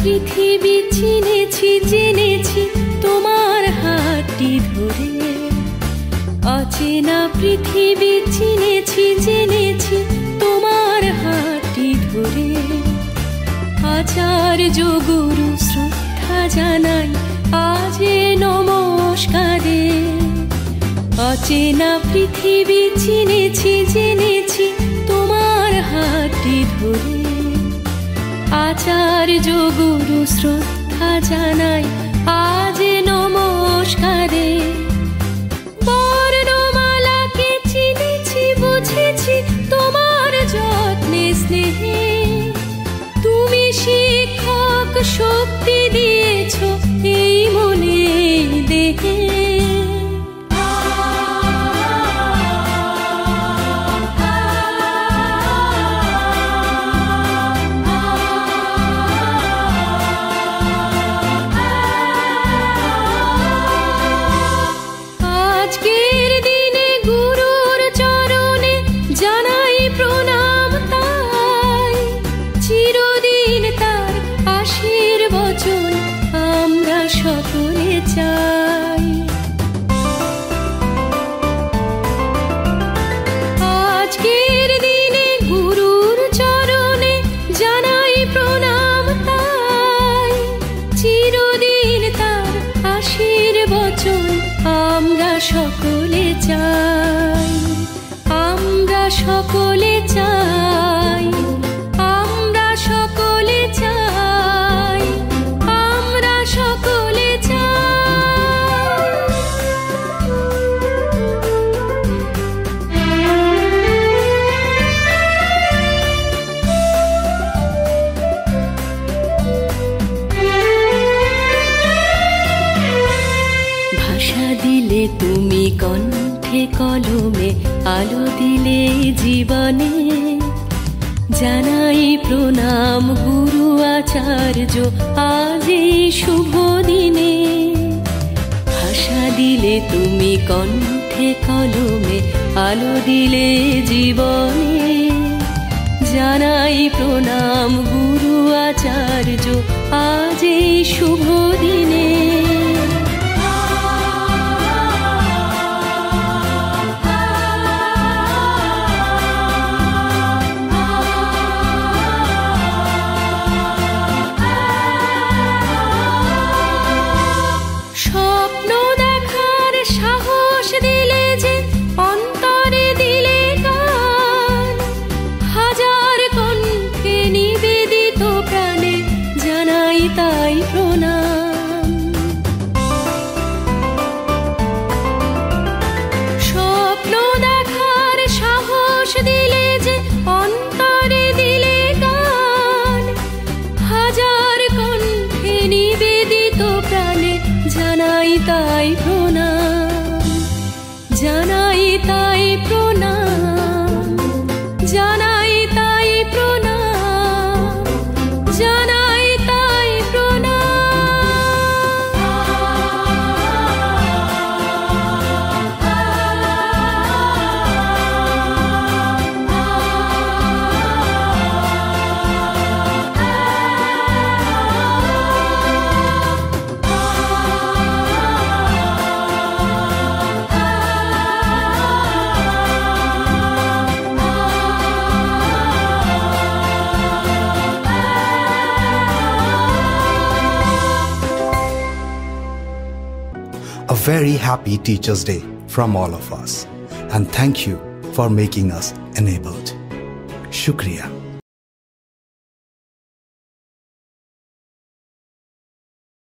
পৃথিবী চিনেছি জেনেছি তোমার হাতটি ধরে। অচেনা পৃথিবী চিনেছি জেনেছি তোমার হাতটি ধরে। আচার্য গুরু শ্রদ্ধা জানাই আজ নমস্কারে। অচেনা পৃথিবী চিনেছি জেনেছি তোমার হাতটি ধরে। আচার্য গুরু শ্রদ্ধা জানাই আজ নমস্কারে। বর্ণমালাকে চিনেছি বুঝেছি তোমার যত্নে স্নেহে। তুমি শিক্ষক শক্তি দিয়েছ এই মনে দেহে। সকলে চাই আজকের দিনে গুরুর চরণে জানাই প্রণাম তাই। চিরদিন তার আশীর্বচন আমরা সকলে চাই। আমরা সকলে চাই। আমরা সকলে চাই। আমরা সকলে ভাষা দিলে তুমি কণ্ঠে কলমে আলো দিলে জীবনে। জানাই প্রণাম গুরু আচার্য আজ এই শুভ দিনে। ভাষা দিলে তুমি কণ্ঠে কলমে আলো দিলে জীবনে। জানাই প্রণাম গুরু আচার্য আজ এই শুভ দিনে। স্বপ্ন দেখার সাহস দিলে যে অন্তরে দিলে গান। হাজার কণ্ঠে নিবেদিত প্রাণে জানাই তাই প্রণাম। স্বপ্ন দেখার সাহস দিলে যে অন্তরে দিলে গান। হাজার কণ্ঠে নিবেদিত প্রাণে জানাই তাই প্রণাম। জানাই তাই প্রণাম। জানাই তাই প্রণাম। জানাই তাই প্রণাম। A very happy Teachers' Day from all of us, and thank you for making us enabled. Shukriya.